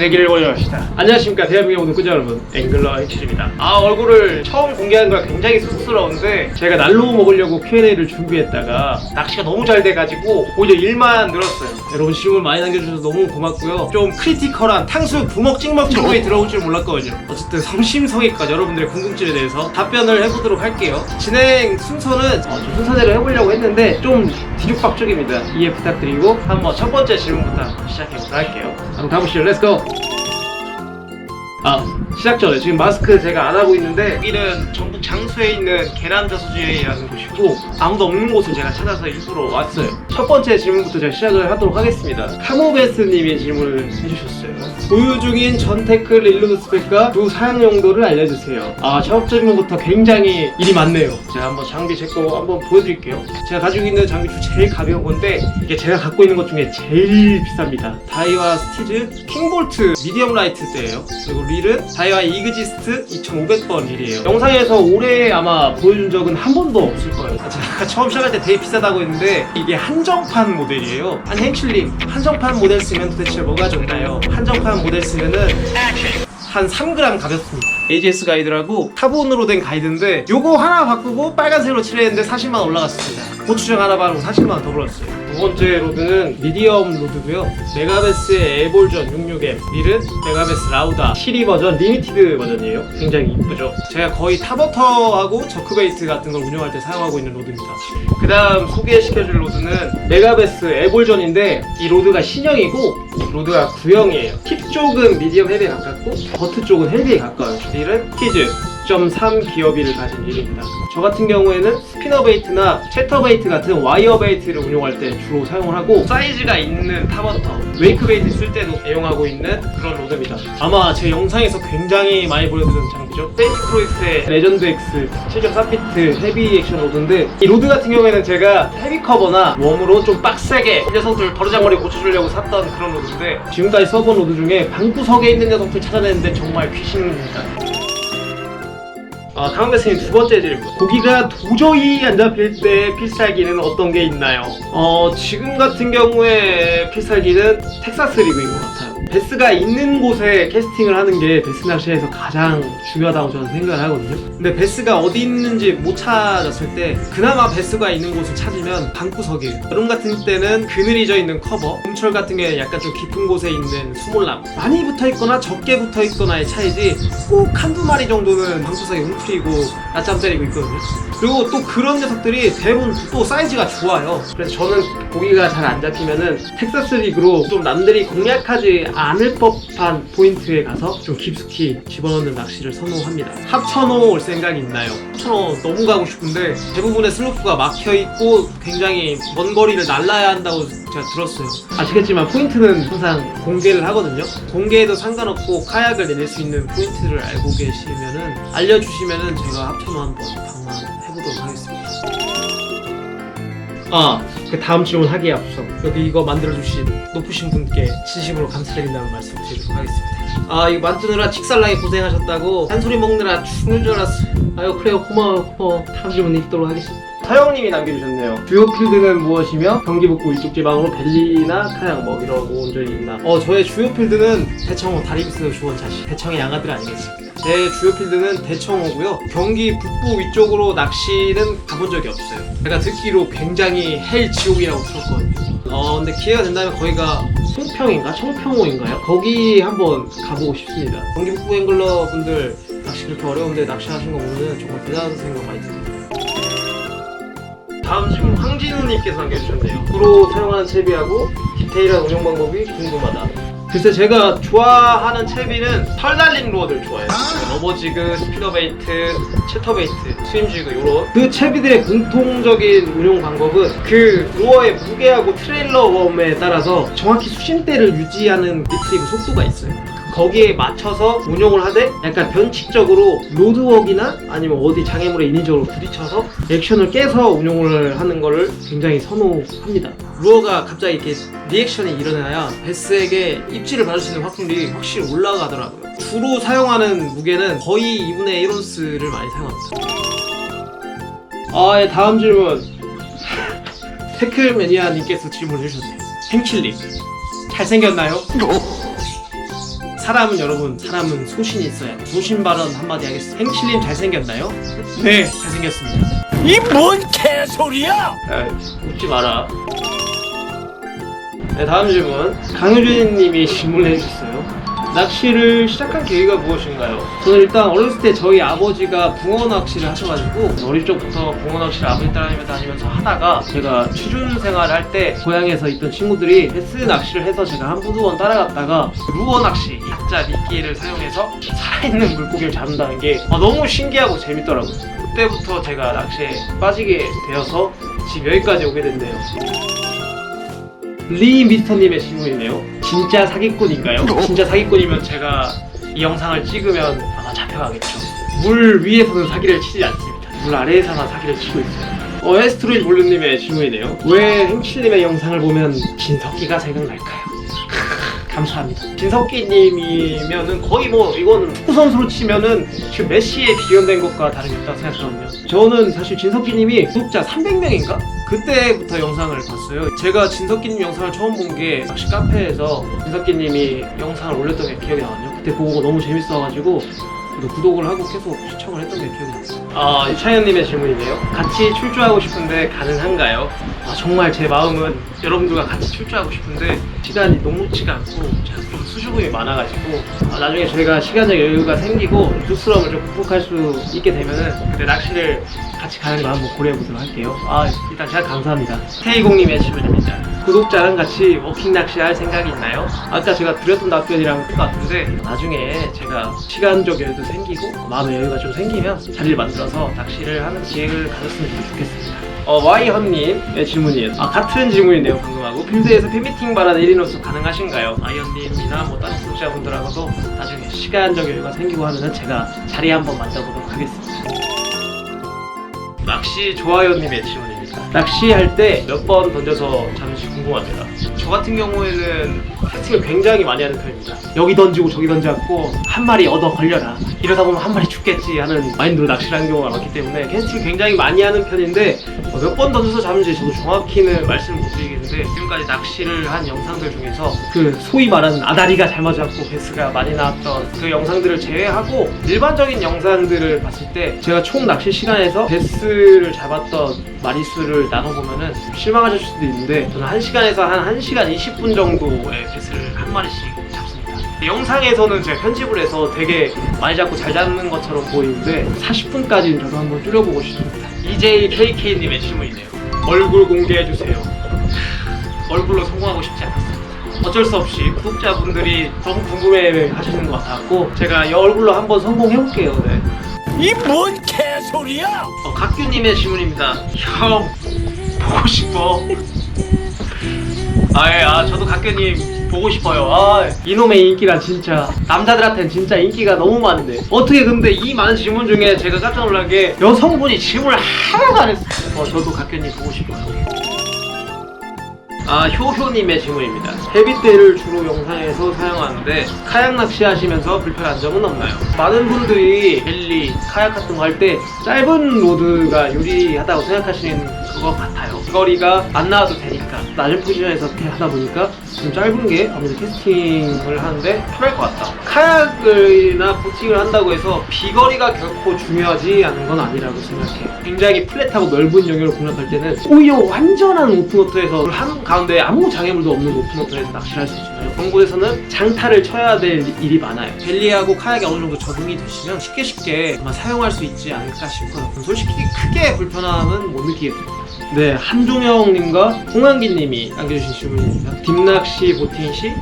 내기를 원합시다. 안녕하십니까 대한민국 모든 구독자 여러분, 앵글러 행칠입니다. 얼굴을 처음 공개하는 거 굉장히 쑥스러운데 제가 날로 먹으려고 Q&A를 준비했다가 낚시가 너무 잘 돼가지고 오히려 일만 늘었어요. 여러분 질문 많이 남겨주셔서 너무 고맙고요. 좀 크리티컬한 탕수육 부먹 찍먹 정도에 들어올 줄 몰랐거든요. 어쨌든 성심성의껏 여러분들의 궁금증에 대해서 답변을 해보도록 할게요. 진행 순서는 좀 순서대로 해보려고 했는데 좀 뒤죽박죽입니다. 이해 부탁드리고 한번 첫 번째 질문부터 시작해보도록 할게요. 한번 가보시죠. 렛츠고! 시작 전에 지금 마스크 제가 안 하고 있는데 여기는 전북 장수에 있는 계란저수지라는 곳이고 아무도 없는 곳을 제가 찾아서 일부러 왔어요. 첫 번째 질문부터 제가 시작을 하도록 하겠습니다. 카모베스님이 질문을 해주셨어요. 보유 중인 전 태클 일루드 스펙과 주 사용 용도를 알려주세요. 첫 질문부터 굉장히 일이 많네요. 제가 한번 장비 제 거 한번 보여드릴게요. 제가 가지고 있는 장비 중 제일 가벼운 건데 이게 제가 갖고 있는 것 중에 제일 비쌉니다. 다이와 스티즈 킹볼트 미디엄 라이트대예요. 그리고 릴은 다이와 이그지스트 2500번 릴이에요. 영상에서 올해 아마 보여준 적은 한 번도 없을 거예요. 제가 처음 시작할 때 되게 비싸다고 했는데 이게 한정판 모델이에요. 아니 행출님, 한정판 모델 쓰면 도대체 뭐가 좋나요? 한정판 모델 쓰면은 한 3g 가볍습니다. AGS 가이드라고 카본으로 된 가이드인데 요거 하나 바꾸고 빨간색으로 칠했는데 40만원 올라갔습니다. 고추장 하나 바르고 40만원 더 불었어요. 두 번째 로드는 미디엄 로드고요. 메가베스의 에볼전 66M, 릴은 메가베스 라우다 7위 버전 리미티드 버전이에요. 굉장히 이쁘죠. 제가 거의 타버터하고 저크베이트 같은 걸 운영할 때 사용하고 있는 로드입니다. 그 다음 소개시켜줄 로드는 메가베스 에볼전인데 이 로드가 신형이고 로드가 구형이에요. 팁 쪽은 미디엄 헤비에 가깝고 버트 쪽은 헤비에 가까워요. 릴은 키즈 6.3 기어비를 가진 릴입니다. 저 같은 경우에는 스피너 베이트나 채터 베이트 같은 와이어 베이트를 운용할 때 주로 사용을 하고 사이즈가 있는 타버터, 웨이크 베이트 쓸 때도 애용하고 있는 그런 로드입니다. 아마 제 영상에서 굉장히 많이 보여드리는 장비죠. 세이프로이스의 레전드 X 7.4피트 헤비 액션 로드인데 이 로드 같은 경우에는 제가 헤비 커버나 웜으로 좀 빡세게 이 녀석들 버르장머리 고쳐주려고 샀던 그런 로드인데 지금까지 써본 로드 중에 방구석에 있는 녀석들 찾아내는데 정말 귀신입니다. 다음 배스님 두 번째 질문. 고기가 도저히 안 잡힐 때 필살기는 어떤 게 있나요? 지금 같은 경우에 필살기는 텍사스 리그인 것 같아요. 베스가 있는 곳에 캐스팅을 하는 게 베스 낚시에서 가장 중요하다고 저는 생각을 하거든요. 근데 베스가 어디 있는지 못 찾았을 때 그나마 베스가 있는 곳을 찾으면 방구석이에요. 여름 같은 때는 그늘이 져 있는 커버, 봄철 같은 게 약간 좀 깊은 곳에 있는 수몰남, 많이 붙어있거나 적게 붙어있거나의 차이지 꼭 한두 마리 정도는 방구석에 웅크리고 낮잠 때리고 있거든요. 그리고 또 그런 녀석들이 대부분 또 사이즈가 좋아요. 그래서 저는 고기가 잘 안 잡히면은 텍사스 리그로 좀 남들이 공략하지 않을 법한 포인트에 가서 좀 깊숙이 집어넣는 낚시를 선호합니다. 합천호 올 생각이 있나요? 합천호 너무 가고 싶은데 대부분의 슬로프가 막혀있고 굉장히 먼 거리를 날라야 한다고 제가 들었어요. 아시겠지만 포인트는 항상 공개를 하거든요. 공개해도 상관없고 카약을 내릴 수 있는 포인트를 알고 계시면은 알려주시면은 제가 합천호 한번 방문해보도록 하겠습니다. 그 다음 질문 하기에 앞서 여기 이거 만들어주신 높으신 분께 진심으로 감사드린다는 말씀 드리도록 하겠습니다. 이거 만드느라 직살나게 고생하셨다고 한소리 먹느라 죽는 줄 알았어. 아유 그래요, 고마워. 다음 질문 읽도록 하겠습니다. 서영님이 남겨주셨네요. 주요 필드는 무엇이며 경기 북부 이쪽 지방으로 벨리나 카약 뭐 이러고 온 적이 있나? 저의 주요 필드는 대청호 다리비스 조원 자시 대청의 양아들 아니겠습니까? 제 주요 필드는 대청호고요. 경기 북부 위쪽으로 낚시는 가본 적이 없어요. 제가 듣기로 굉장히 헬 지옥이라고 들었거든요. 근데 기회가 된다면 거기가 송평인가? 청평호인가요? 거기 한번 가보고 싶습니다. 경기 북부 앵글러 분들 낚시 그렇게 어려운데 낚시하신 거 보면 정말 대단한 생각 많이 듭니다. 다음 질문 황진우님께서 남겨주셨네요. 프로 사용하는 채비하고 디테일한 운영 방법이 궁금하다. 글쎄 제가 좋아하는 채비는 털 달린 루어들 좋아해요. 러버지그, 스피너베이트, 채터베이트, 스윙지그 요런 그 채비들의 공통적인 운용 방법은 그 루어의 무게하고 트레일러 웜에 따라서 정확히 수심대를 유지하는 리트리브 속도가 있어요. 거기에 맞춰서 운용을 하되 약간 변칙적으로 로드웍이나 아니면 어디 장애물에 인위적으로 부딪혀서 액션을 깨서 운용을 하는 거를 굉장히 선호합니다. 루어가 갑자기 이렇게 리액션이 일어나야 베스에게 입질을 받을 수 있는 확률이 확실히 올라가더라고요. 주로 사용하는 무게는 거의 2분의 1온스를 많이 사용합니다. 예, 다음 질문 태클매니아님께서 질문을 해주셨어요. 행킬님 잘생겼나요? 사람은 여러분, 사람은 소신이 있어야 돼. 소신 발언 한마디 하겠습니다. 행칠님 잘생겼나요? 네, 잘생겼습니다. 이 뭔 개소리야! 웃지 마라. 네, 다음 질문. 강효준님이 질문을 해주셨어요. 낚시를 시작한 계기가 무엇인가요? 저는 일단 어렸을 때 저희 아버지가 붕어 낚시를 하셔가지고 어릴 적부터 붕어 낚시를 아버지 따라다니면서 다니면서 하다가 제가 취준 생활을 할 때 고향에서 있던 친구들이 베스 낚시를 해서 제가 한두 번 따라갔다가 루어 낚시, 약자 미끼를 사용해서 살아있는 물고기를 잡는다는 게 너무 신기하고 재밌더라고요. 그때부터 제가 낚시에 빠지게 되어서 지금 여기까지 오게 됐네요. 리 미스터님의 질문이네요. 진짜 사기꾼인가요? 진짜 사기꾼이면 제가 이 영상을 찍으면 아마 잡혀가겠죠. 물 위에서는 사기를 치지 않습니다. 물 아래에서만 사기를 치고 있어요. 에스트로이드 볼륨님의 질문이네요. 왜 행칠님의 영상을 보면 진석기가 생각날까요? 감사합니다. 진석기님이면은 거의 뭐 이건 축구 선수로 치면은 지금 메시에 비교된 것과 다름이 없다고 생각하거든요. 저는 사실 진석기님이 구독자 300명인가? 그때부터 영상을 봤어요. 제가 진석기님 영상을 처음 본 게 낚시 카페에서 진석기님이 영상을 올렸던 게 기억이 나거든요. 그때 보고 너무 재밌어가지고 구독을 하고 계속 시청을 했던 게 기억이 났어요. 이차현님의 질문이네요. 같이 출조하고 싶은데 가능한가요? 정말 제 마음은 여러분들과 같이 출조하고 싶은데 시간이 녹록지가 않고 제가 좀 수줍음이 많아가지고 나중에 저희가 시간적 여유가 생기고 쑥스러움을 좀 극복할 수 있게 되면은 그때 낚시를 같이 가는 거 한번 고려해보도록 할게요. 일단 제가 감사합니다. K20님의 질문입니다. 구독자랑 같이 워킹 낚시 할 생각이 있나요? 아까 제가 드렸던 답변이랑 똑같은데 나중에 제가 시간적 여유도 생기고 마음의 여유가 좀 생기면 자리를 만들어서 낚시를 하는 기회를 가졌으면 좋겠습니다. Y헌님의 질문이에요. 같은 질문이네요. 방금하고 필드에서 팬미팅 바라는 1인으로서 가능하신가요? Y헌님이나 뭐 다른 구독자분들하고도 나중에 시간적 여유가 생기고 하면은 제가 자리 한번 만들어보도록 하겠습니다. 낚시 좋아요님의 질문입니다. 낚시할 때 몇 번 던져서 잡는지 궁금합니다. 저 같은 경우에는 캐스팅을 굉장히 많이 하는 편입니다. 여기 던지고 저기 던져갖고 한 마리 얻어 걸려라, 이러다 보면 한 마리 죽겠지 하는 마인드로 낚시를 하는 경우가 많기 때문에 캐스팅을 굉장히 많이 하는 편인데 몇 번 던져서 잡는지 저도 정확히는 말씀을 못 드리겠는데 지금까지 낚시를 한 영상들 중에서 그 소위 말하는 아다리가 잘 맞아갖고 베스가 많이 나왔던 그 영상들을 제외하고 일반적인 영상들을 봤을 때 제가 총 낚시 시간에서 베스를 잡았던 마리수를 나눠보면은 실망하실 수도 있는데 저는 1시간에서 한 1시간 20분 정도의 베스를 한 마리씩 잡습니다. 영상에서는 제가 편집을 해서 되게 많이 잡고 잘 잡는 것처럼 보이는데 40분까지는 저도 한번 줄여보고 싶습니다. EJKK님의 질문이네요. 얼굴 공개해주세요. 얼굴로 성공하고 싶지 않았습니다. 어쩔 수 없이 구독자분들이 너무 궁금해 하시는 것 같았고 제가 이 얼굴로 한번 성공해볼게요. 네. 이 뭔 개소리야! 각규님의 질문입니다. 형 보고 싶어. 저도 각규님 보고 싶어요. 이놈의 인기가 진짜 남자들한테는 진짜 인기가 너무 많은데 어떻게 근데 이 많은 질문 중에 제가 깜짝 놀란 게 여성분이 질문을 하나도 안 했어요. 저도 각규님 보고 싶어요. 효효님의 질문입니다. 헤비대를 주로 영상에서 사용하는데 카약 낚시 하시면서 불편한 점은 없나요? 많은 분들이 벨리, 카약 같은 거 할 때 짧은 로드가 유리하다고 생각하시는 것 같아요. 거리가 안 나와도 되니까 낮은 포지션에서 이렇게 하다 보니까 좀 짧은 게 아무래도 캐스팅을 하는데 편할 것 같다. 카약이나 보팅을 한다고 해서 비거리가 결코 중요하지 않은 건 아니라고 생각해요. 굉장히 플랫하고 넓은 영역을 공략할 때는 오히려 완전한 오픈워터에서 한 가운데 아무 장애물도 없는 오픈워터에서 낚시를 할 수 있잖아요. 그런 곳에서는 장타를 쳐야 될 일이 많아요. 벨리하고 카약이 어느 정도 적응이 되시면 쉽게 아마 사용할 수 있지 않을까 싶어요. 솔직히 크게 불편함은 못 느끼겠습니다. 네, 한종영님과 홍한기님이 남겨주신 질문입니다. 딥낚시 보팅 시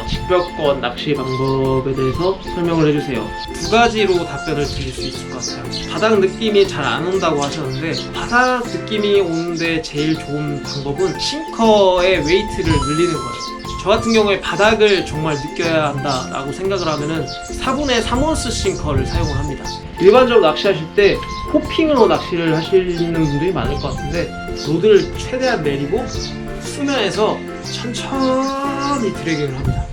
직벽권 낚시 방법에 대해서 설명을 해주세요. 두 가지로 답변을 드릴 수 있을 것 같아요. 바닥 느낌이 잘 안 온다고 하셨는데 바닥 느낌이 오는데 제일 좋은 방법은 싱커의 웨이트를 늘리는 거예요. 저 같은 경우에 바닥을 정말 느껴야 한다라고 생각을 하면은 4분의 3온스 싱커를 사용을 합니다. 일반적으로 낚시하실 때 호핑으로 낚시를 하시는 분들이 많을 것 같은데 로드를 최대한 내리고 수면에서 천천히 드래깅을 합니다.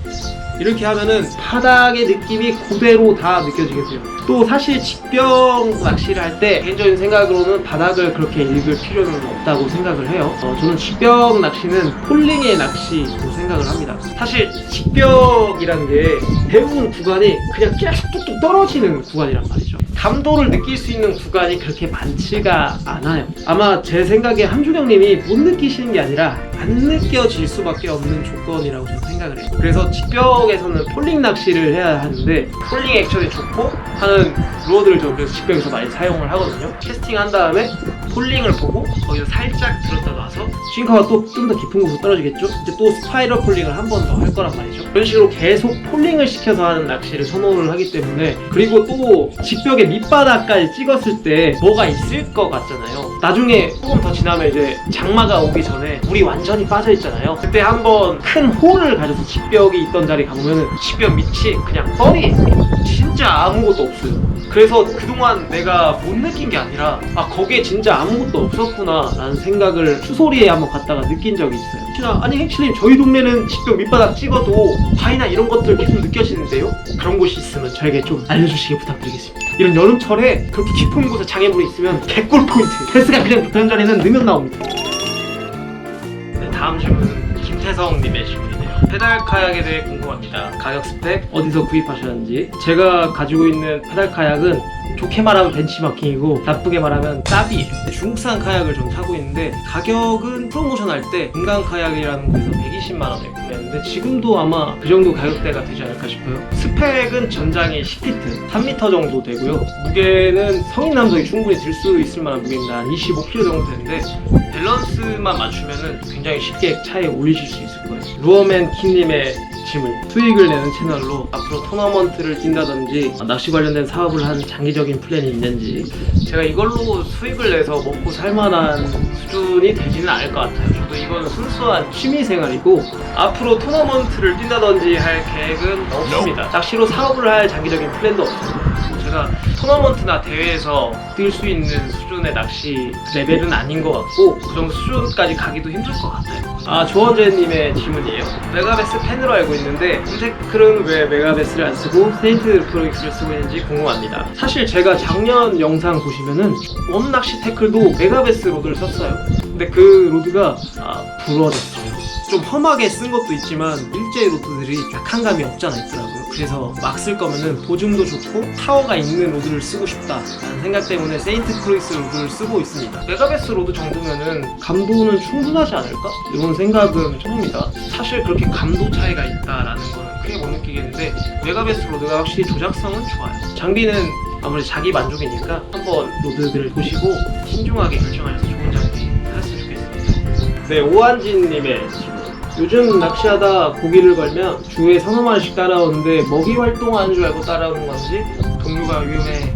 이렇게 하면은 바닥의 느낌이 그대로 다 느껴지게 돼요. 또 사실 직병 낚시를 할 때 개인적인 생각으로는 바닥을 그렇게 읽을 필요는 없다고 생각을 해요. 저는 직병 낚시는 폴링의 낚시로 생각을 합니다. 사실 직병이라는 게 대부분 구간이 그냥 계속 뚝뚝 떨어지는 구간이란 말이죠. 감도를 느낄 수 있는 구간이 그렇게 많지가 않아요. 아마 제 생각에 함주경님이 못 느끼시는 게 아니라 안 느껴질 수밖에 없는 조건이라고 저는 생각을 해요. 그래서 직병에서는 폴링 낚시를 해야 하는데 폴링 액션이 좋고 하는 루어들을 저 그래서 직병에서 많이 사용을 하거든요. 캐스팅 한 다음에 폴링을 보고 거기서 살짝 들었다 놔서 싱커가 또 좀 더 깊은 곳으로 떨어지겠죠. 이제 또 스파이럴 폴링을 한 번 더 할 거란 말이죠. 이런 식으로 계속 폴링을 시켜서 하는 낚시를 선호를 하기 때문에, 그리고 또 직벽의 밑바닥까지 찍었을 때 뭐가 있을 것 같잖아요. 나중에 조금 더 지나면 이제 장마가 오기 전에 물이 완전히 빠져 있잖아요. 그때 한번 큰 홀을 가져서 직벽이 있던 자리 가보면 직벽 밑이 그냥 뻘이 진짜 아무것도 없어요. 그래서 그동안 내가 못 느낀 게 아니라 거기에 진짜 아무것도 없었구나 라는 생각을 추소리에 한번 갔다가 느낀 적이 있어요. 아니 핵실님, 저희 동네는 직벽 밑바닥 찍어도 바위나 이런 것들 계속 느껴지는데요? 그런 곳이 있으면 저에게 좀 알려주시기 부탁드리겠습니다. 이런 여름철에 그렇게 깊은 곳에 장애물이 있으면 개꿀 포인트. 베스가 그냥 붙는 자리는 넣으면 나옵니다. 네, 다음 질문은 김태성님의 질문이네요. 페달 카약에 대해 궁금합니다. 가격, 스펙, 어디서 구입하셨는지. 제가 가지고 있는 페달 카약은 좋게 말하면 벤치마킹이고 나쁘게 말하면 따비예요. 중국산 카약을 좀 사고 있는데 가격은 프로모션 할 때 금강 카약이라는 곳에서 120만원에 구매했는데 지금도 아마 그 정도 가격대가 되지 않을까 싶어요. 스펙은 전장이 10피트, 3m 정도 되고요. 무게는 성인 남성이 충분히 들 수 있을 만한 무게입니다. 한 25kg 정도 되는데 밸런스만 맞추면은 굉장히 쉽게 차에 올리실 수 있을 거예요. 루어맨 킴님의 질문. 수익을 내는 채널로 앞으로 토너먼트를 뛴다든지 낚시 관련된 사업을 한 장기적인 플랜이 있는지. 제가 이걸로 수익을 내서 먹고 살만한 수준이 되지는 않을 것 같아요. 저도 이거는 순수한 취미생활이고 앞으로 토너먼트를 뛴다든지 할 계획은 없습니다. 낚시로 사업을 할 장기적인 플랜도 없어요. 제가 토너먼트나 대회에서 뛸 수 있는 수준의 낚시 레벨은 아닌 것 같고 그 정도 수준까지 가기도 힘들 것 같아요. 조원재님의 질문이에요. 메가베스 팬으로 알고 있는데 홈테클은 왜 메가베스를 안 쓰고 세인트 프로익스를 쓰고 있는지 궁금합니다. 사실 제가 작년 영상 보시면은 웜낚시 태클도 메가베스 로드를 썼어요. 근데 그 로드가 부러졌어요. 좀 험하게 쓴 것도 있지만 일제 로드들이 약한 감이 없잖아 있더라고요. 그래서 막 쓸 거면은 보증도 좋고 타워가 있는 로드를 쓰고 싶다라는 생각 때문에 세인트 크루이스 로드를 쓰고 있습니다. 메가베스 로드 정도면은 감도는 충분하지 않을까? 이런 생각은 해봅니다. 사실 그렇게 감도 차이가 있다라는 거는 크게 못 느끼겠는데 메가베스 로드가 확실히 조작성은 좋아요. 장비는 아무래도 자기 만족이니까 한번 로드들을 보시고 신중하게 결정하셔서 좋은 장비 하셨으면 좋겠습니다. 네, 오한진님의 질문. 요즘 낚시하다 고기를 걸면 주에 3-4마리씩 따라오는데 먹이 활동하는 줄 알고 따라오는 건지 동료가 위험에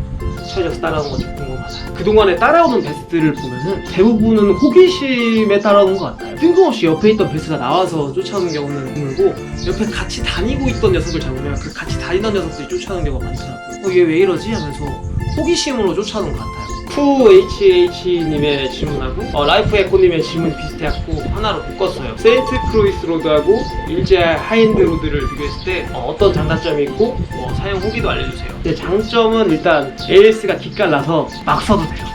처해져서 따라오는 건지 궁금하다. 그동안에 따라오는 베스들을 보면은 대부분은 호기심에 따라오는 것 같아요. 뜬금없이 옆에 있던 베스가 나와서 쫓아오는 경우는 드물고 옆에 같이 다니고 있던 녀석을 잡으면 그 같이 다니던 녀석들이 쫓아오는 경우가 많더라고요. 얘 왜 이러지? 하면서 호기심으로 쫓아오는 것 같아요. QHH님의 질문하고 라이프 에코님의 질문이 비슷해갖고 하나로 묶었어요. 세인트 크루이스 로드하고 일제 하이엔드 로드를 비교했을 때 어떤 장단점이 있고 사용 후기도 알려주세요. 근데 장점은 일단 AS가 기깔나서 막 써도 돼요.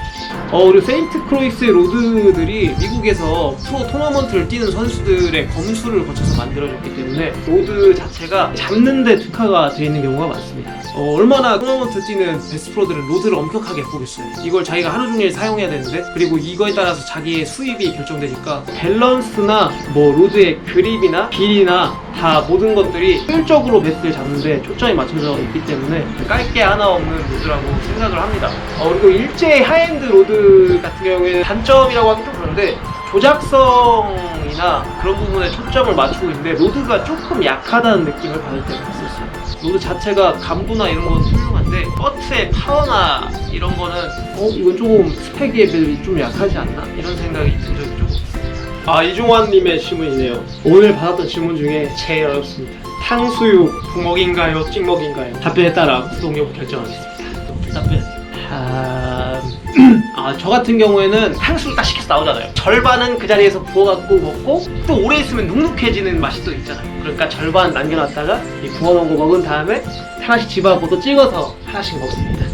그리고 세인트 크루이스 로드들이 미국에서 프로 토너먼트를 뛰는 선수들의 검수를 거쳐서 만들어졌기 때문에 로드 자체가 잡는데 특화가 되어 있는 경우가 많습니다. 얼마나 토너먼트 뛰는 베스트 프로들은 로드를 엄격하게 보겠어요. 이걸 자기가 하루 종일 사용해야 되는데, 그리고 이거에 따라서 자기의 수입이 결정되니까 밸런스나 로드의 그립이나 길이나 다 모든 것들이 효율적으로 베스를 잡는데 초점이 맞춰져 있기 때문에 깔게 하나 없는 로드라고 생각을 합니다. 그리고 일제 하이엔드 로드 같은 경우에는 단점이라고 하기 좀 그런데 조작성이나 그런 부분에 초점을 맞추고 있는데 로드가 조금 약하다는 느낌을 받을 때가 있었어요. 로드 자체가 감도나 이런 건 훌륭한데 버트의 파워나 이런 거는 이건 조금 스펙에 비해 좀 약하지 않나? 이런 생각이 든 적이 조금 있어요. 이종환님의 질문이네요. 오늘 받았던 질문 중에 제일 어렵습니다. 탕수육 부먹인가요? 찍먹인가요? 답변에 따라 구독 여부 결정하겠습니다. 답변. 저 같은 경우에는 탕수육 딱 시켜서 나오잖아요. 절반은 그 자리에서 부어갖고 먹고 또 오래 있으면 눅눅해지는 맛이 또 있잖아요. 그러니까 절반 남겨놨다가 이 부어놓은 거 먹은 다음에 하나씩 집어갖고 또 찍어서 하나씩 먹습니다.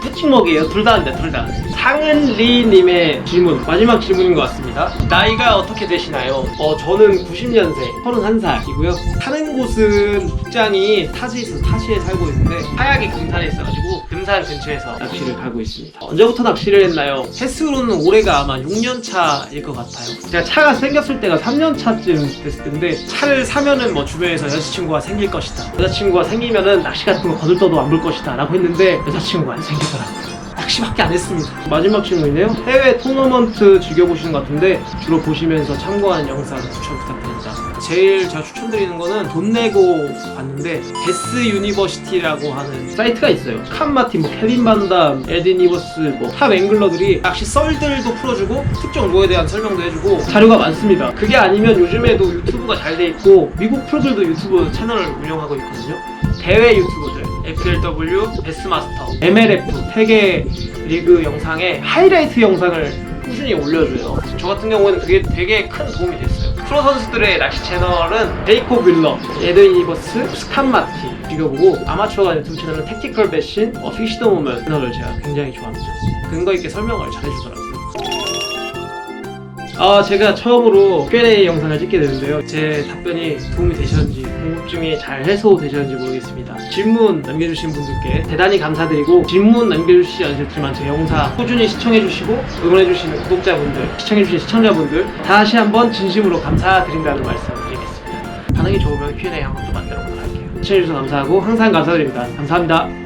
푸찍먹이에요. 둘 다인데 둘 다. 상은리님의 질문, 마지막 질문인 것 같습니다. 나이가 어떻게 되시나요? 저는 90년생 31살이고요. 사는 곳은 직장이 타지에 살고 있는데 하약이 금산에 있어가지고 금산 근처에서 낚시를 가고 있습니다. 언제부터 낚시를 했나요? 횟수로는 올해가 아마 6년 차일 것 같아요. 제가 차가 생겼을 때가 3년 차쯤 됐을 텐데 차를 사면은 뭐 주변에서 여자친구가 생길 것이다, 여자친구가 생기면은 낚시 같은 거 거들떠도 안 볼 것이다 라고 했는데 여자친구가 안 생기더라고요. 낚시밖에 안 했습니다. 마지막 질문이네요. 해외 토너먼트 즐겨보시는 것 같은데 주로 보시면서 참고하는 영상 추천 부탁드립니다. 제일 제가 추천드리는 거는 돈 내고 봤는데 데스 유니버시티라고 하는 사이트가 있어요. 칸 마틴, 케빈 반담, 에디 니버스, 탑 앵글러들이 낚시 썰들도 풀어주고 특정 로에 대한 설명도 해주고 자료가 많습니다. 그게 아니면 요즘에도 유튜브가 잘 돼 있고 미국 프로들도 유튜브 채널을 운영하고 있거든요. 대회 유튜버들 FLW, 베스마스터, MLF, 세계 리그 영상에 하이라이트 영상을 꾸준히 올려줘요. 저 같은 경우에는 그게 되게 큰 도움이 됐어요. 프로 선수들의 낚시 채널은 제이콥 윌러, 에드 유니버스, 스칸 마티 즐겨보고 아마추어가 유튜브 채널은 택티컬 배신, 피시 더 모먼트 채널을 제가 굉장히 좋아합니다. 근거 있게 설명을 잘해주더라고요. 제가 처음으로 Q&A 영상을 찍게 되는데요. 제 답변이 도움이 되셨는지, 궁금증이 잘 해소되셨는지 모르겠습니다. 질문 남겨주신 분들께 대단히 감사드리고, 질문 남겨주시지 않으셨지만 제 영상 꾸준히 시청해주시고 응원해주시는 구독자분들, 시청해주신 시청자분들 다시 한번 진심으로 감사드린다는 말씀 드리겠습니다. 반응이 좋으면 Q&A 한 번 또 만들어 보도록 할게요. 시청해주셔서 감사하고 항상 감사드립니다. 감사합니다.